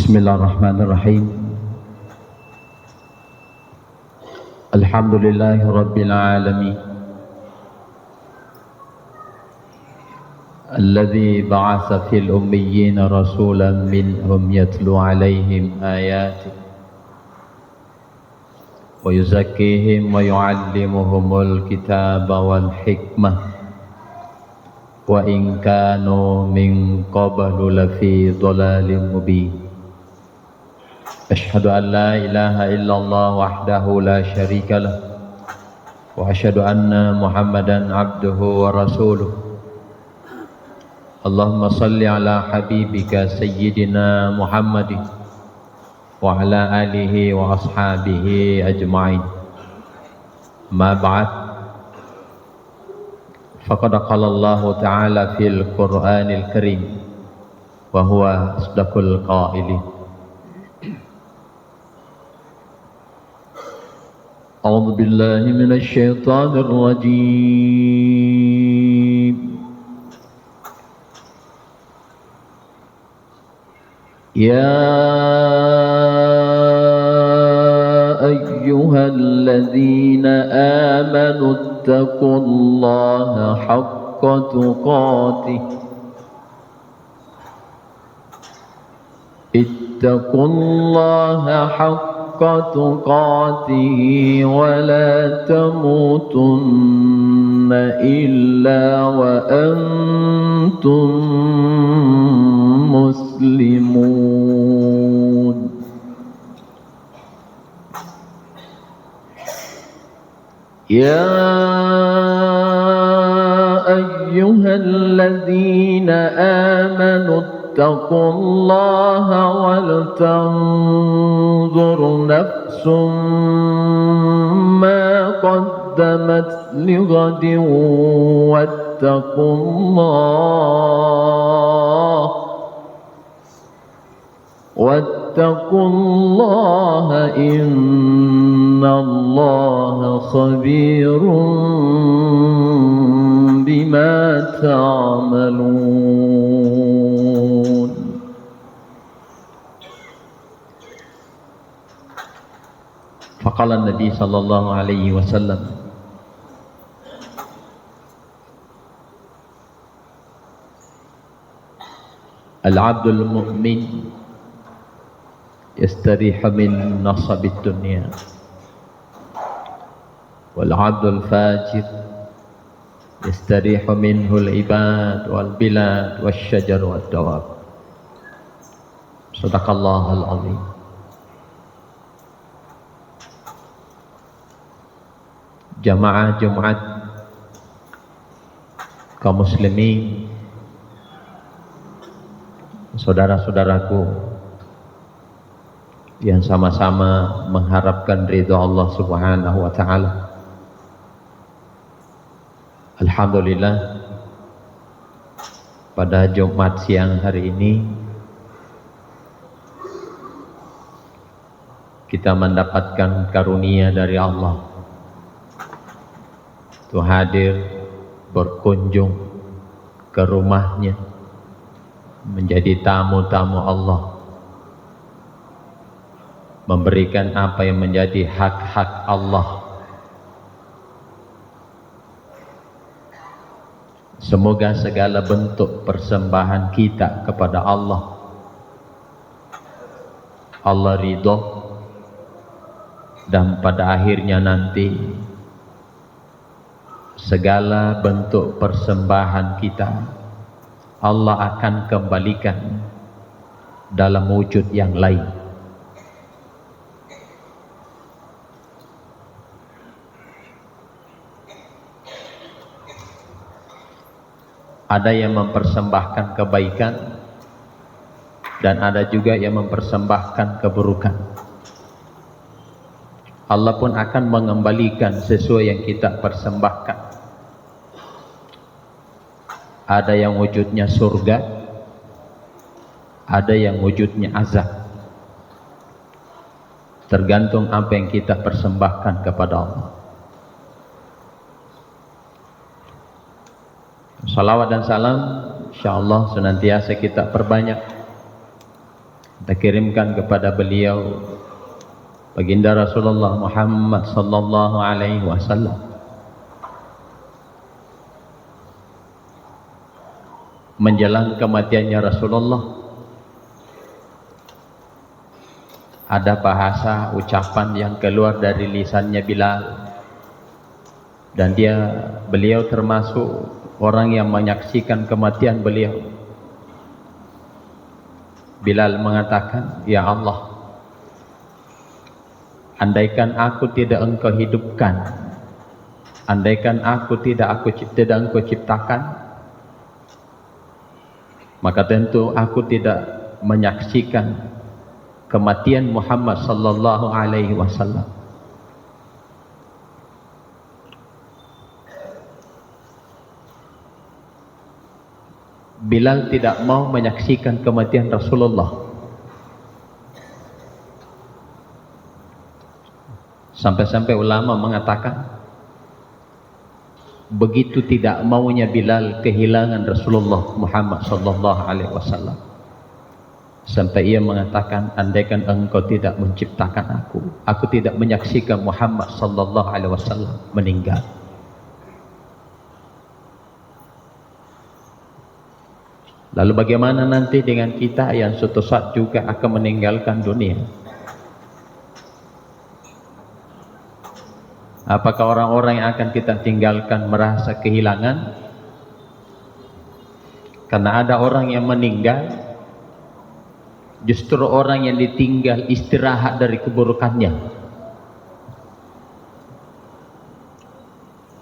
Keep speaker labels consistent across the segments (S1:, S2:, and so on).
S1: Bismillahirrahmanirrahim. Alhamdulillahi rabbil alamin. Alladzi ba'atsa fil ummiyyin rasulan minhum yatlu 'alaihim ayatihi wa yuzakkihim wa yu'allimuhumul kitaba wal hikmah wa in kanu min qablu lafi dhalalin mubin. Asyhadu an la ilaha illallah wahdahu la syarika lah wa asyhadu anna Muhammadan abduhu wa rasuluh. Allahumma salli ala habibika sayyidina Muhammadin wa ala alihi wa ashabihi ajma'in. Ma ba'd, faqad qala Allah ta'ala fil Qur'anil Karim wa huwa asdaqul qailin. A'udzu billahi minasy syaithanir rajim. Ya ayyuhalladzina amanu ittaqullaha haqqa tuqatih. Ittaqullaha haqqa tuqatih wa la tamutunna illa wa antum muslimun. Ya ayyuhalladzina amanu ittaqullaha wal tanzur nafsum ma qaddamat lighadin wattaqullaha innallaha khabirun bima ta'malun. Faqala Nabi sallallahu alaihi wasallam, al-'abdul mu'min yastariha min nasabid dunya wal 'abdul fajir yastariha minhu al-ibad wal bilad wasyajar wad dawab. Shadaqallahul azim. Jamaah Jumat kaum muslimin, saudara-saudaraku yang sama-sama mengharapkan ridha Allah Subhanahu wa taala. Alhamdulillah, pada Jumat siang hari ini kita mendapatkan karunia dari Allah untuk hadir berkunjung ke rumahnya, menjadi tamu-tamu Allah, memberikan apa yang menjadi hak-hak Allah. Semoga segala bentuk persembahan kita kepada Allah, Allah ridho, dan pada akhirnya nanti segala bentuk persembahan kita Allah akan kembalikan dalam wujud yang lain. Ada yang mempersembahkan kebaikan dan ada juga yang mempersembahkan keburukan. Allah pun akan mengembalikan sesuai yang kita persembahkan. Ada yang wujudnya surga, ada yang wujudnya azab. Tergantung apa yang kita persembahkan kepada Allah. Salawat dan salam insyaallah senantiasa kita perbanyak kita kirimkan kepada beliau baginda Rasulullah Muhammad sallallahu alaihi wasallam. Menjelang kematiannya Rasulullah, ada bahasa ucapan yang keluar dari lisannya Bilal, dan beliau termasuk orang yang menyaksikan kematian beliau. Bilal mengatakan, "Ya Allah, andaikan aku tidak Engkau hidupkan, andaikan aku tidak Engkau ciptakan, maka tentu aku tidak menyaksikan kematian Muhammad sallallahu alaihi wasallam." Bilal tidak mau menyaksikan kematian Rasulullah. Sampai-sampai ulama mengatakan, begitu tidak maunya Bilal kehilangan Rasulullah Muhammad sallallahu alaihi wasallam, sampai ia mengatakan, andaikan Engkau tidak menciptakan aku tidak menyaksikan Muhammad sallallahu alaihi wasallam meninggal. Lalu bagaimana nanti dengan kita yang suatu saat juga akan meninggalkan dunia? Apakah orang-orang yang akan kita tinggalkan merasa kehilangan? Karena ada orang yang meninggal, justru orang yang ditinggal istirahat dari keburukannya.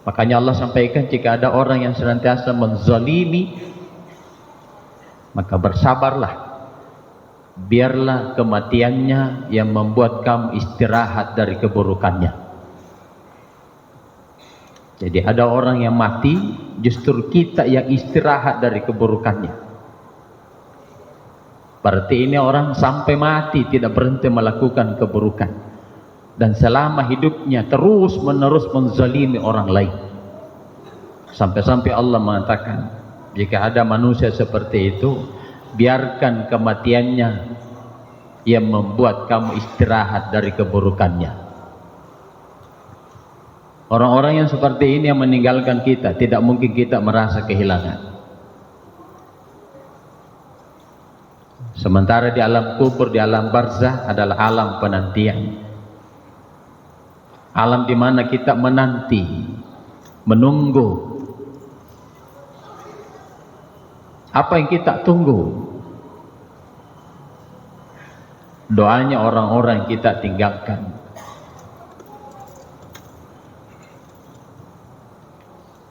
S1: Makanya Allah sampaikan, jika ada orang yang senantiasa menzalimi, maka bersabarlah, biarlah kematiannya yang membuat kamu istirahat dari keburukannya. Jadi ada orang yang mati, justru kita yang istirahat dari keburukannya. Berarti ini orang sampai mati tidak berhenti melakukan keburukan, dan selama hidupnya terus menerus menzalimi orang lain. Sampai-sampai Allah mengatakan, jika ada manusia seperti itu, biarkan kematiannya yang membuat kamu istirahat dari keburukannya. Orang-orang yang seperti ini yang meninggalkan kita, tidak mungkin kita merasa kehilangan. Sementara di alam kubur, di alam barzah adalah alam penantian. Alam di mana kita menanti, menunggu. Apa yang kita tunggu? Doanya orang-orang yang kita tinggalkan.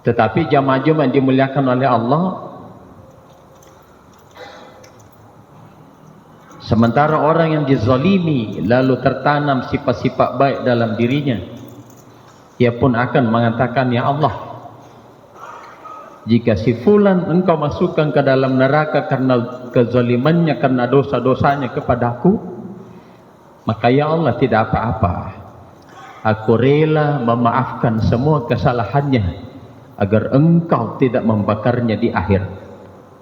S1: Tetapi jamaah-jamaah yang dimuliakan oleh Allah, sementara orang yang dizalimi lalu tertanam sifat-sifat baik dalam dirinya, ia pun akan mengatakan, ya Allah, jika si fulan Engkau masukkan ke dalam neraka karena kezalimannya, karena dosa-dosanya kepadaku, maka ya Allah tidak apa-apa, aku rela memaafkan semua kesalahannya, agar Engkau tidak membakarnya di akhirat,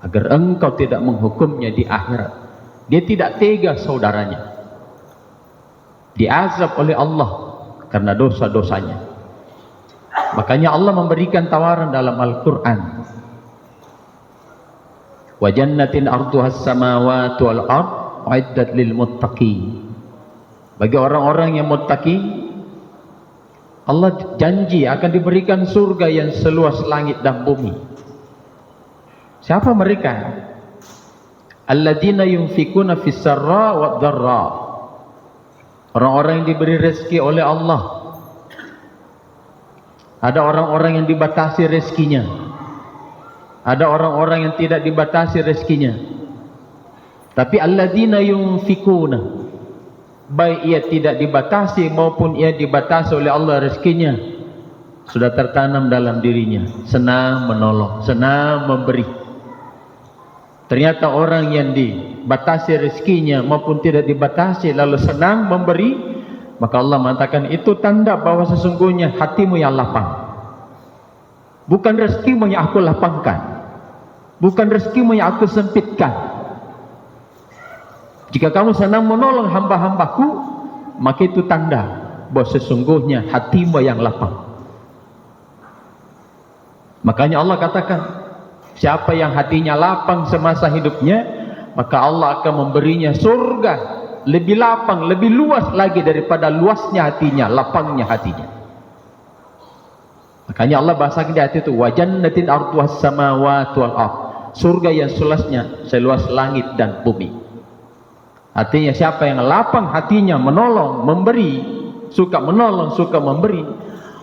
S1: agar Engkau tidak menghukumnya di akhirat. Dia tidak tega saudaranya diazab oleh Allah karena dosa-dosanya. Makanya Allah memberikan tawaran dalam Al-Quran, wa jannatin arduhas samawati wal ard uiddat lil muttaqin. Bagi orang-orang yang muttaqi, Allah janji akan diberikan surga yang seluas langit dan bumi. Siapa mereka? Alladzina yunfikuna fis sarra wad dharra. Orang-orang yang diberi rezeki oleh Allah. Ada orang-orang yang dibatasi rezekinya, ada orang-orang yang tidak dibatasi rezekinya. Tapi alladzina yunfikuna, baik ia tidak dibatasi maupun ia dibatasi oleh Allah rezekinya, sudah tertanam dalam dirinya, senang menolong, senang memberi. Ternyata orang yang dibatasi rezekinya maupun tidak dibatasi lalu senang memberi, maka Allah mengatakan itu tanda bahwa sesungguhnya hatimu yang lapang. Bukan rezekimu yang aku lapangkan, bukan rezekimu yang aku sempitkan. Jika kamu senang menolong hamba-hambaku, maka itu tanda bahwa sesungguhnya hatimu yang lapang. Makanya Allah katakan, siapa yang hatinya lapang semasa hidupnya, maka Allah akan memberinya surga lebih lapang, lebih luas lagi daripada luasnya hatinya, lapangnya hatinya. Makanya Allah bahasakan di ayat itu, wa jannatin arduhas samawati wal ardh, surga yang seluasnya seluas langit dan bumi. Artinya siapa yang lapang hatinya menolong, memberi, suka menolong, suka memberi,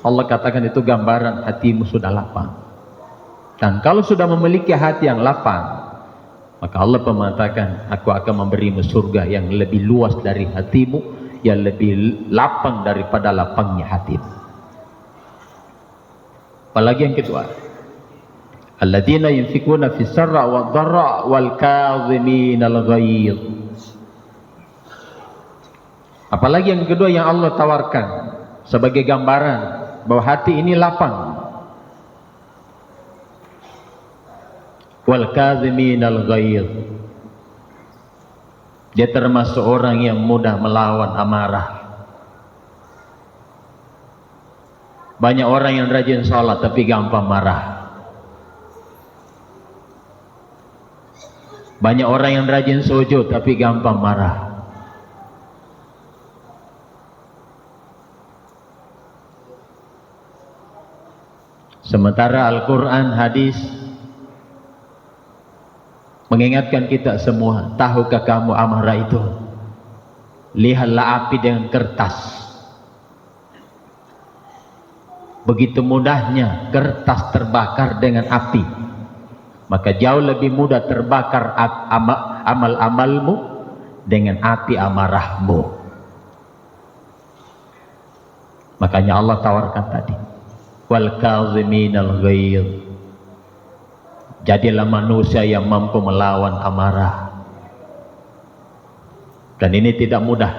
S1: Allah katakan itu gambaran hatimu sudah lapang. Dan kalau sudah memiliki hati yang lapang, maka Allah mengatakan, aku akan memberimu surga yang lebih luas dari hatimu, yang lebih lapang daripada lapangnya hatimu. Apalagi yang kedua, alladzina yunfikuna fis sarra wad dharra wal kadhiminal ghaidh. Apalagi yang kedua yang Allah tawarkan sebagai gambaran bahwa hati ini lapang. Wal kadhiminal ghaidh. Dia termasuk orang yang mudah melawan amarah. Banyak orang yang rajin sholat tapi gampang marah. Banyak orang yang rajin sujud tapi gampang marah. Sementara Al-Quran, hadis mengingatkan kita semua, tahukah kamu amarah itu? Lihatlah api dengan kertas. Begitu mudahnya kertas terbakar dengan api, maka jauh lebih mudah terbakar amal-amalmu dengan api amarahmu. Makanya Allah tawarkan tadi, wal kadhiminal ghaidh. Jadilah manusia yang mampu melawan amarah. Dan ini tidak mudah.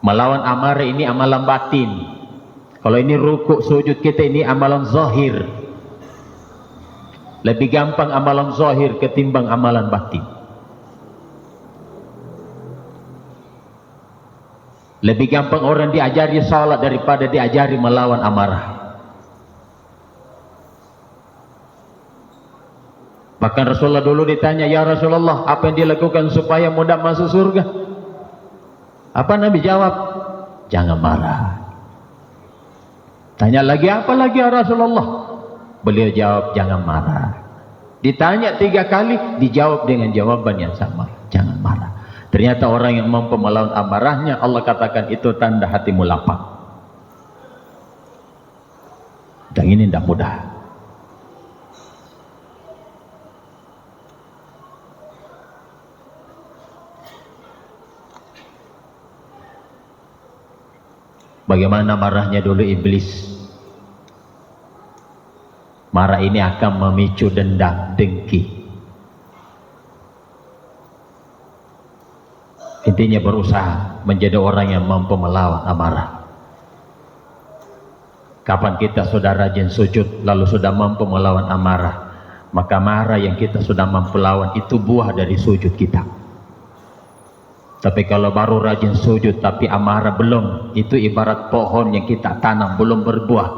S1: Melawan amarah ini amalan batin. Kalau ini rukuk sujud kita ini amalan zahir. Lebih gampang amalan zahir ketimbang amalan batin. Lebih gampang orang diajari salat daripada diajari melawan amarah. Bahkan Rasulullah dulu ditanya, ya Rasulullah, apa yang dilakukan supaya mudah masuk surga? Apa Nabi jawab? Jangan marah. Tanya lagi, apa lagi ya Rasulullah? Beliau jawab, jangan marah. Ditanya 3 kali, dijawab dengan jawaban yang sama, jangan marah. Ternyata orang yang mampu melawan amarahnya, Allah katakan itu tanda hatimu lapang. Dan ini tidak mudah. Bagaimana marahnya dulu iblis. Marah ini akan memicu dendam, dengki. Intinya berusaha menjadi orang yang mampu melawan amarah. Kapan kita sudah rajin sujud lalu sudah mampu melawan amarah, maka marah yang kita sudah mampu lawan itu buah dari sujud kita. Tapi kalau baru rajin sujud tapi amarah belum, itu ibarat pohon yang kita tanam belum berbuah,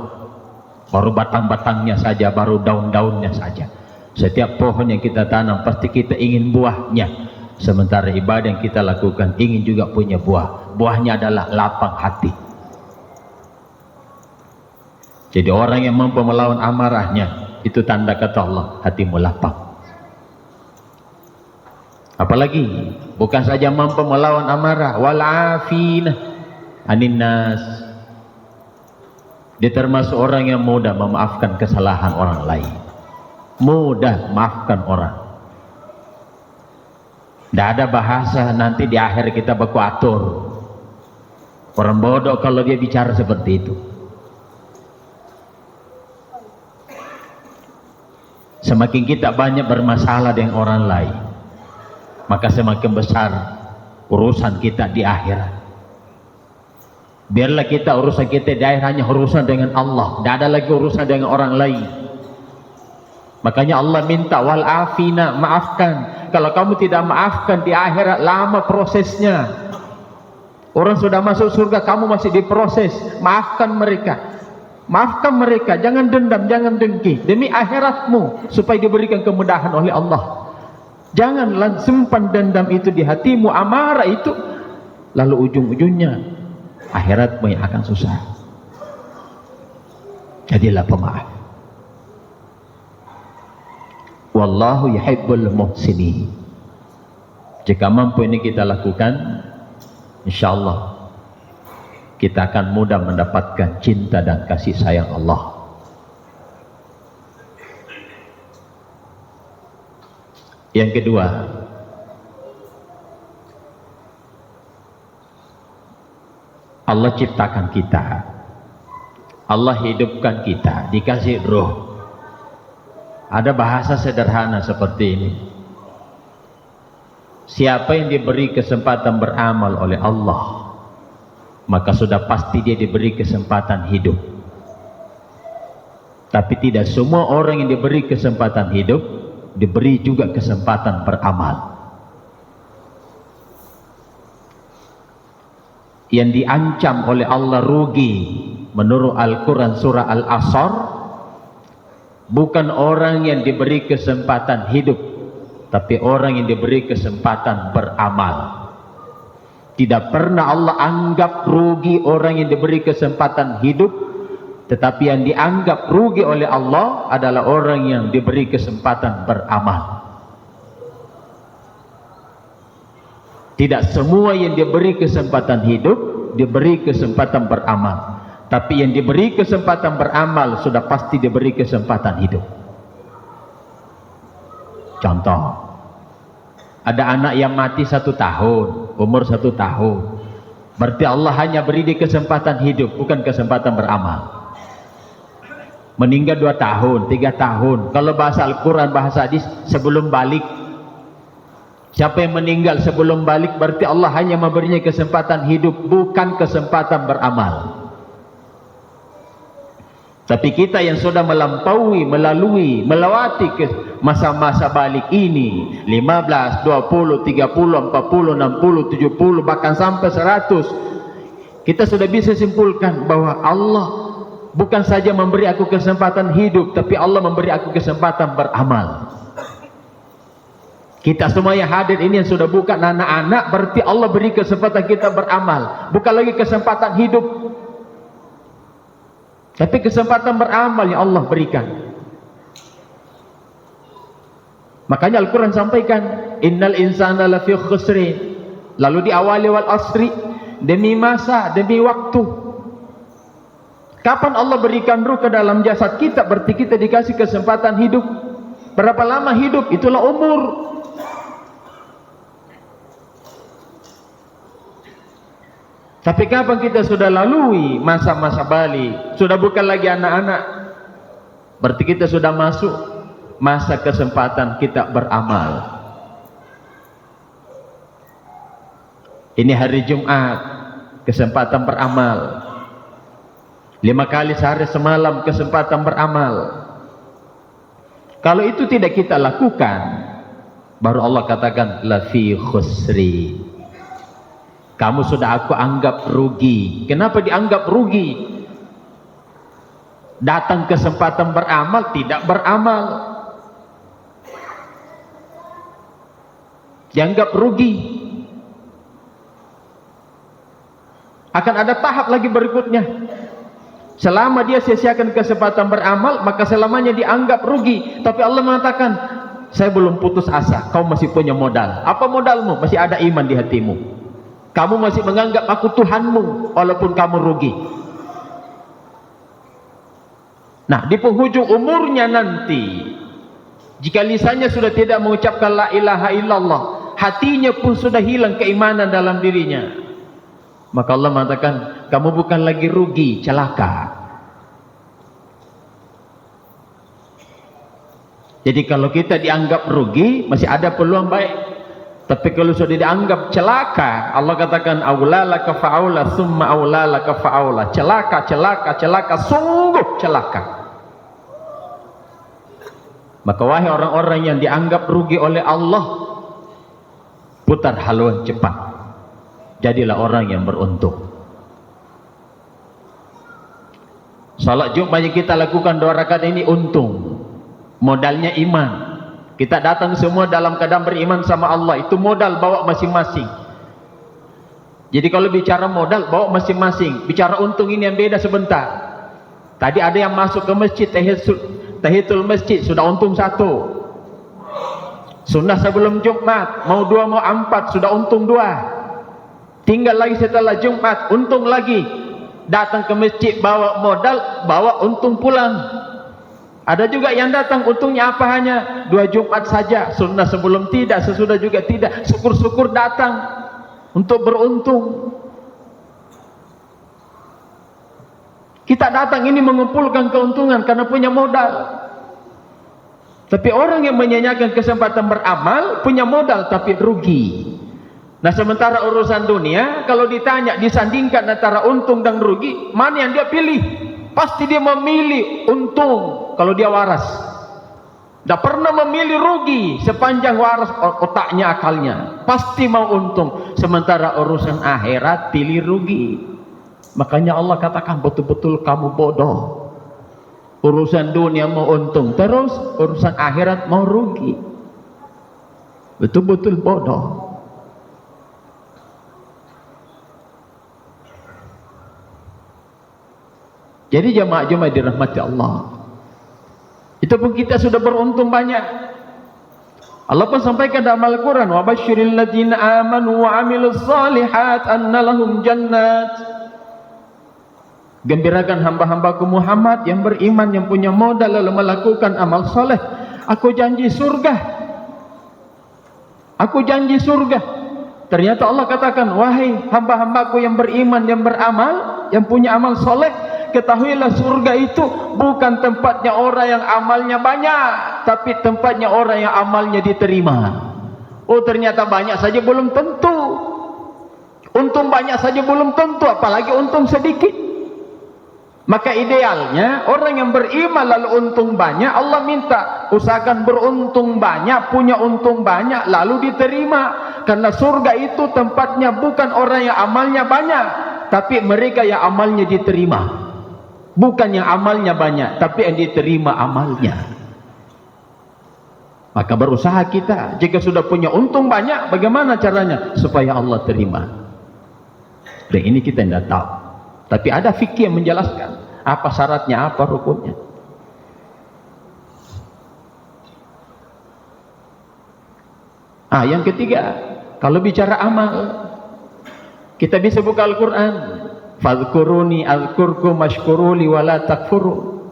S1: baru batang-batangnya saja, baru daun-daunnya saja. Setiap pohon yang kita tanam pasti kita ingin buahnya. Sementara ibadah yang kita lakukan ingin juga punya buah. Buahnya adalah lapang hati. Jadi orang yang mampu melawan amarahnya, itu tanda kata Allah, hatimu lapang. Apalagi bukan saja mampu melawan amarah, wal afina anin nas. Dia termasuk orang yang mudah memaafkan kesalahan orang lain. Mudah maafkan orang. Tidak ada bahasa nanti di akhir kita baku atur. Orang bodoh kalau dia bicara seperti itu. Semakin kita banyak bermasalah dengan orang lain, maka semakin besar urusan kita di akhirat. Biarlah kita urusan kita di akhir hanya urusan dengan Allah, tidak ada lagi urusan dengan orang lain. Makanya Allah minta wal afina, maafkan. Kalau kamu tidak maafkan di akhirat, lama prosesnya. Orang sudah masuk surga, kamu masih diproses. Maafkan mereka. Maafkan mereka, jangan dendam, jangan dengki, demi akhiratmu, supaya diberikan kemudahan oleh Allah. Jangan simpan dendam itu di hatimu, amarah itu, lalu ujung-ujungnya akhiratmu yang akan susah. Jadilah pemaaf. Wallahu yuhibbul muhsinin. Jika mampu ini kita lakukan, insyaallah kita akan mudah mendapatkan cinta dan kasih sayang Allah. Yang kedua, Allah ciptakan kita, Allah hidupkan kita, dikasih ruh. Ada bahasa sederhana seperti ini: siapa yang diberi kesempatan beramal oleh Allah, maka sudah pasti dia diberi kesempatan hidup. Tapi tidak semua orang yang diberi kesempatan hidup diberi juga kesempatan beramal. Yang diancam oleh Allah rugi menurut Al-Quran surah Al-Asr bukan orang yang diberi kesempatan hidup, tapi orang yang diberi kesempatan beramal. Tidak pernah Allah anggap rugi orang yang diberi kesempatan hidup, tetapi yang dianggap rugi oleh Allah adalah orang yang diberi kesempatan beramal. Tidak semua yang diberi kesempatan hidup diberi kesempatan beramal, tapi yang diberi kesempatan beramal sudah pasti diberi kesempatan hidup. Contoh, ada anak yang mati 1 tahun, umur 1 tahun, berarti Allah hanya beri dia kesempatan hidup, bukan kesempatan beramal. Meninggal 2 tahun, 3 tahun, kalau bahasa Al-Quran, bahasa hadis, sebelum balik. Siapa yang meninggal sebelum balik, berarti Allah hanya memberinya kesempatan hidup, bukan kesempatan beramal. Tapi kita yang sudah melewati ke masa-masa balik ini, 15, 20, 30, 40, 60, 70, bahkan sampai 100, kita sudah bisa simpulkan bahwa Allah bukan saja memberi aku kesempatan hidup, tapi Allah memberi aku kesempatan beramal. Kita semua yang hadir ini yang sudah bukan anak-anak, berarti Allah beri kesempatan kita beramal, bukan lagi kesempatan hidup, tapi kesempatan beramal yang Allah berikan. Makanya Al-Quran sampaikan, innal insana lafi khusrin, lalu diawali wal asri, demi masa, demi waktu. Kapan Allah berikan ruh ke dalam jasad kita, berarti kita dikasih kesempatan hidup. Berapa lama hidup, itulah umur. Tapi kapan kita sudah lalui masa-masa balik, sudah bukan lagi anak-anak, berarti kita sudah masuk masa kesempatan kita beramal. Ini hari Jumat, kesempatan beramal. 5 kali sehari semalam kesempatan beramal. Kalau itu tidak kita lakukan, baru Allah katakan lafi khusri, kamu sudah aku anggap rugi. Kenapa dianggap rugi? Datang kesempatan beramal, tidak beramal, dianggap rugi. Akan ada tahap lagi berikutnya. Selama dia sia-siakan kesempatan beramal, maka selamanya dianggap rugi. Tapi Allah mengatakan, saya belum putus asa, kau masih punya modal. Apa modalmu? Masih ada iman di hatimu. Kamu masih menganggap aku Tuhanmu, walaupun kamu rugi. Nah, di penghujung umurnya nanti, jika lisannya sudah tidak mengucapkan la ilaha illallah, hatinya pun sudah hilang keimanan dalam dirinya, maka Allah mengatakan, kamu bukan lagi rugi, celaka. Jadi kalau kita dianggap rugi, masih ada peluang baik. Tapi kalau sudah dianggap celaka, Allah katakan aulalaka fa'aula summa aulalaka fa'aula. Celaka, celaka, celaka, sungguh celaka. Maka wahai orang-orang yang dianggap rugi oleh Allah, putar haluan cepat, jadilah orang yang beruntung. Salat Jumat yang kita lakukan 2 rakaat ini untung, modalnya iman. Kita datang semua dalam keadaan beriman sama Allah, itu modal bawa masing-masing. Jadi kalau bicara modal bawa masing-masing, bicara untung ini yang beda sebentar. Tadi ada yang masuk ke masjid tahiyatul masjid sudah untung 1. Sunnah sebelum Jumat mau 2 mau 4 sudah untung 2. Tinggal lagi setelah Jumat untung lagi. Datang ke masjid bawa modal, bawa untung pulang. Ada juga yang datang untungnya apa, hanya 2 Jumat saja, sunnah sebelum tidak, sesudah juga tidak. Syukur-syukur datang untuk beruntung. Kita datang ini mengumpulkan keuntungan karena punya modal. Tapi orang yang menyanyiakan kesempatan beramal punya modal tapi rugi. Nah sementara urusan dunia, kalau ditanya disandingkan antara untung dan rugi, mana yang dia pilih? Pasti dia memilih untung kalau dia waras. Tidak pernah memilih rugi sepanjang waras otaknya, akalnya. Pasti mau untung. Sementara urusan akhirat pilih rugi. Makanya Allah katakan betul-betul kamu bodoh. Urusan dunia mau untung terus, urusan akhirat mau rugi. Betul-betul bodoh. Jadi jamaah-jamaah dirahmati Allah, itu pun kita sudah beruntung banyak. Allah pun sampaikan dalam Al-Quran, wa basyiril ladzina amanu wa amilus salihat anna lahum jannat. Gembirakan hamba-hambaku Muhammad yang beriman, yang punya modal lalu melakukan amal soleh, aku janji surga. Aku janji surga. Ternyata Allah katakan, wahai hamba-hambaku yang beriman, yang beramal, yang punya amal soleh, ketahuilah surga itu bukan tempatnya orang yang amalnya banyak, tapi tempatnya orang yang amalnya diterima. Oh ternyata banyak saja belum tentu, untung banyak saja belum tentu, apalagi untung sedikit. Maka idealnya orang yang beriman lalu untung banyak, Allah minta usahakan beruntung banyak, punya untung banyak lalu diterima. Karena surga itu tempatnya bukan orang yang amalnya banyak, tapi mereka yang amalnya diterima. Bukan yang amalnya banyak, tapi yang diterima amalnya. Maka berusaha kita, jika sudah punya untung banyak, bagaimana caranya supaya Allah terima? Dan ini kita tidak tahu. Tapi ada fikih yang menjelaskan apa syaratnya, apa rukunnya. Yang ketiga, kalau bicara amal, kita bisa buka Al-Quran. Fadhkuruni azkurkum washkuruli wala takfuru.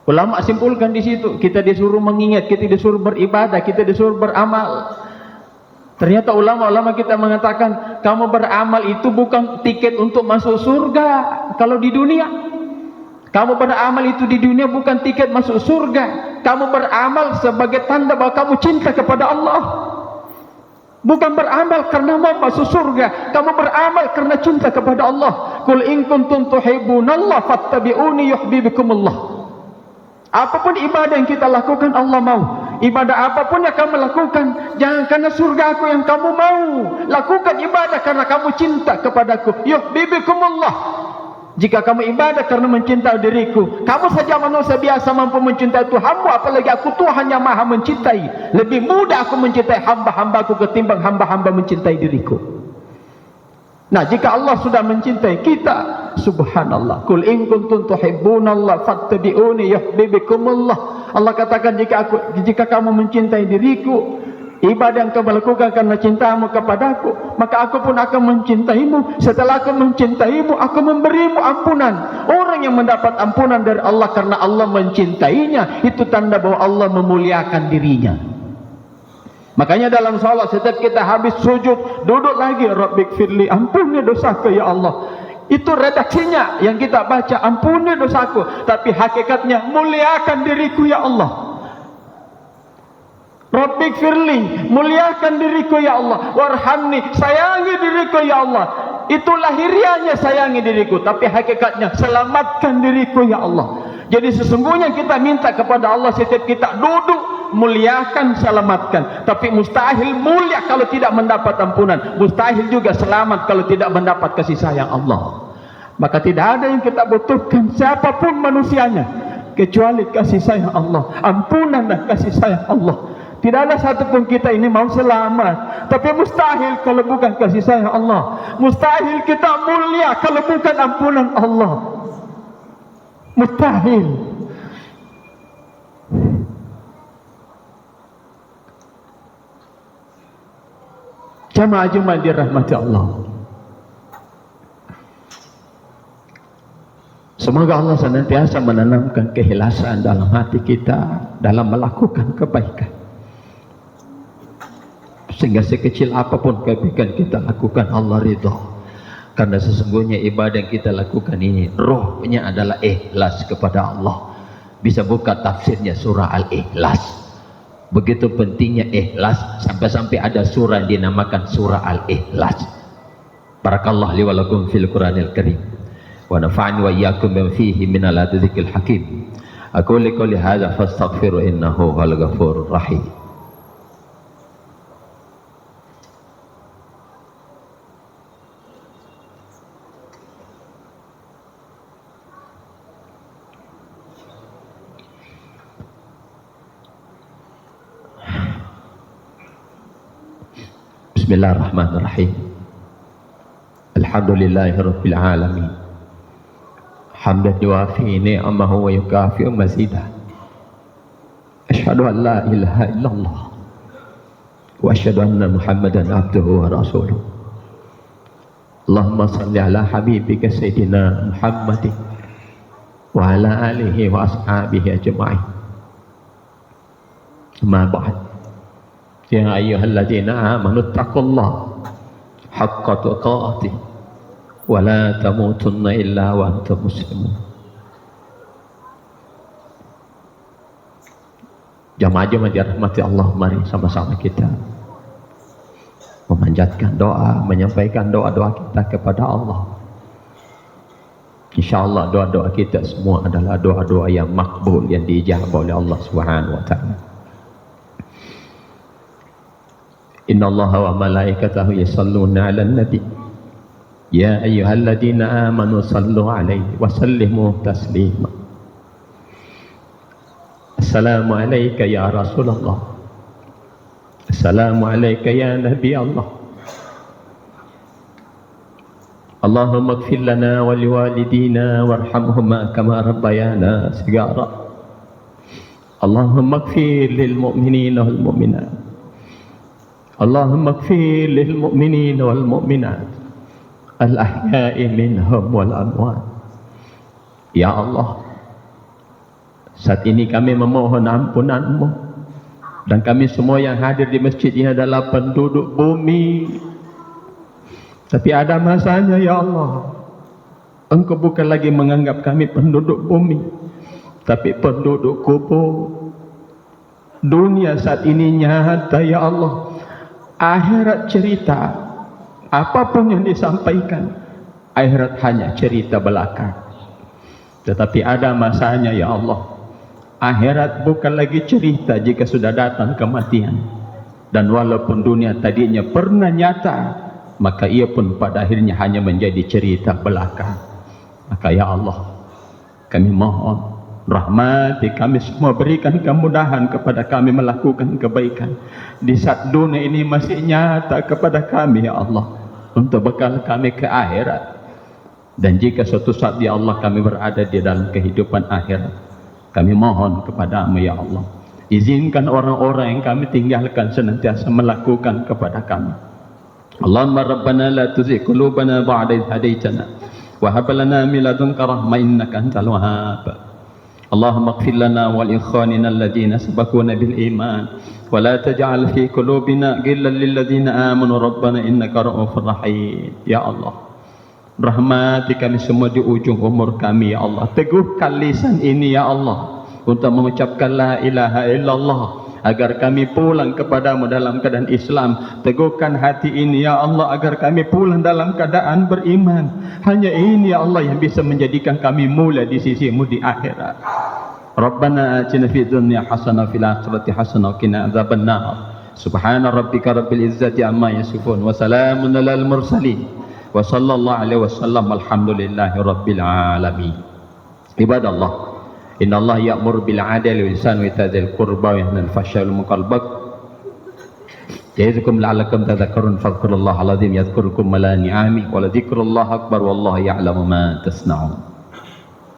S1: Ulama simpulkan di situ, kita disuruh mengingat, kita disuruh beribadah, kita disuruh beramal. Ternyata ulama-ulama kita mengatakan, kamu beramal itu bukan tiket untuk masuk surga. Kalau di dunia, kamu beramal itu di dunia bukan tiket masuk surga. Kamu beramal sebagai tanda bahwa kamu cinta kepada Allah. Bukan beramal karena mau masuk surga. Kamu beramal karena cinta kepada Allah. Qul in kuntum tuhibbunallah fattabi'uni yuhibbukumullah. Apapun ibadah yang kita lakukan Allah mau. Ibadah apapun yang kamu lakukan, jangan karena surga aku yang kamu mau. Lakukan ibadah karena kamu cinta kepadaku. Yuhibbukumullah. Jika kamu ibadah karena mencintai diriku, kamu saja manusia biasa mampu mencintai Tuhanmu, apalagi aku Tuhan yang maha mencintai. Lebih mudah aku mencintai hamba-hambaku ketimbang hamba-hamba mencintai diriku. Nah, jika Allah sudah mencintai kita, subhanallah, qul in kuntum tuhibbunallah fattabi'uni yuhibbukumullah. Allah katakan, jika kamu mencintai diriku, ibadah yang kamu lakukan karena cintamu kepadaku, maka aku pun akan mencintaimu. Setelah aku mencintaimu, aku memberimu ampunan. Orang yang mendapat ampunan dari Allah karena Allah mencintainya, itu tanda bahwa Allah memuliakan dirinya. Makanya dalam salat setiap kita habis sujud, duduk lagi, Rabbighfirli, ampuni dosaku ya Allah. Itu redaksinya yang kita baca, ampuni dosaku, tapi hakikatnya muliakan diriku ya Allah. Rabbighfirli, muliakan diriku ya Allah. Warhamni, sayangi diriku ya Allah. Itu lahiriahnya sayangi diriku, tapi hakikatnya selamatkan diriku ya Allah. Jadi sesungguhnya kita minta kepada Allah setiap kita duduk, muliakan, selamatkan. Tapi mustahil mulia kalau tidak mendapat ampunan. Mustahil juga selamat kalau tidak mendapat kasih sayang Allah. Maka tidak ada yang kita butuhkan siapapun manusianya kecuali kasih sayang Allah, ampunan dan kasih sayang Allah. Tidak ada satupun kita ini mau selamat, tapi mustahil kalau bukan kasih sayang Allah. Mustahil kita mulia kalau bukan ampunan Allah. Mustahil. Jamaah Jumat dirahmati Allah. Semoga Allah senantiasa menanamkan keikhlasan dalam hati kita dalam melakukan kebaikan. Sehingga sekecil apapun kebaikan kita lakukan, Allah ridha. Karena sesungguhnya ibadah yang kita lakukan ini rohnya adalah ikhlas kepada Allah. Bisa buka tafsirnya surah Al-Ikhlas. Begitu pentingnya ikhlas sampai-sampai ada surah yang dinamakan surah Al-Ikhlas. Barakallahu li wa lakum fil Qur'anil Karim. Wa nafa'ani wa iyyakum bima fihi min al-dzikril hakim. Aku qouli hadza fastaghfiru innahu huwal ghafurur rahim. Bismillahirrahmanirrahim. Alhamdulillahi rabbil alamin. Hamdan yuwafi ni'amahu wa yukafi'u mazidah. Asyhadu an la ilaha illallah wa asyhadu anna Muhammadan abduhu wa rasuluh. Allahumma salli ala habibika sayyidina Muhammadin wa ala alihi wa ashabihi ajma'in. Amma ba'd. Ya ayyuhalladzina amanu taqullaha haqqa tuqatih wa la tamutunna illa wa antum muslimun. Jamaah-jamaah dirahmati Allah, mari sama-sama kita memanjatkan doa, menyampaikan doa-doa kita kepada Allah. Insyaallah doa-doa kita semua adalah doa-doa yang makbul, yang diijabah oleh Allah Subhanahu wa taala. Inna Allaha wa malaikatahu yusalluna 'alan nabi ya ayyuhalladzina amanu sallu 'alaihi wa sallimu taslima. Assalamu alayka ya Rasulullah. Assalamu alayka ya Nabi Allah. Allahumma ighfir lana wa liwalidina warhamhuma kama rabbayana shighara. Allahumma ighfir lil mu'minina wal mu'minat. Allahumma ighfir lil mu'minina wal mu'minat al ahya'i minhum wal amwat. Ya Allah, saat ini kami memohon ampunan-Mu, dan kami semua yang hadir di masjid ini adalah penduduk bumi. Tapi ada masanya ya Allah, Engkau bukan lagi menganggap kami penduduk bumi, tapi penduduk kubur. Dunia saat ini nyata ya Allah. Akhirat cerita, apapun yang disampaikan, akhirat hanya cerita belaka. Tetapi ada masanya ya Allah. Akhirat bukan lagi cerita jika sudah datang kematian. Dan walaupun dunia tadinya pernah nyata, maka ia pun pada akhirnya hanya menjadi cerita belaka. Maka ya Allah, kami mohon rahmati kami semua, berikan kemudahan kepada kami melakukan kebaikan di saat dunia ini masih nyata kepada kami ya Allah, untuk bekal kami ke akhirat. Dan jika suatu saat ya Allah kami berada di dalam kehidupan akhirat, kami mohon kepadamu ya Allah, izinkan orang-orang yang kami tinggalkan senantiasa melakukan kepada kami. Allahumma rabbana la tuzigh qulubana ba'da idh hadaitana wa hab lana min ladunka rahmah innaka antal wahhab. Allahumma ighfir lana wa li ikhwanina alladhina sabaquna bil iman wa la taj'al fi qulubina ghillan lil ladzina amanu rabbana innaka ra'ufur rahim. Ya Allah, rahmati kami semua di ujung umur kami ya Allah. Teguhkan lisan ini ya Allah untuk mengucapkan la ilaha illallah
S2: agar kami pulang kepadamu dalam keadaan Islam. Teguhkan hati ini ya Allah agar kami pulang dalam keadaan beriman. Hanya ini ya Allah yang bisa menjadikan kami mulia di sisimu di akhirat. Rabbana atina fid dunya hasanah fil akhirati hasanah wa qina adzabannar. Subhana rabbika rabbil izzati amma yasifun wa salamun alal mursalin wa sallallahu alaihi wasallam alhamdulillahi rabbil alamin. Ibadallah, innallaha ya'muru bil 'adli wal ihsani wa ita'i dzil qurba wa yanha 'anil fahsya'i wal munkari wal baghi ya'idukum la'allakum tadhakkarun fadhkurullaha al-'azim yadhkurukum wa la ni'ami wa la dzikrullahi akbar wallahu ya'lamu ma tasna'un.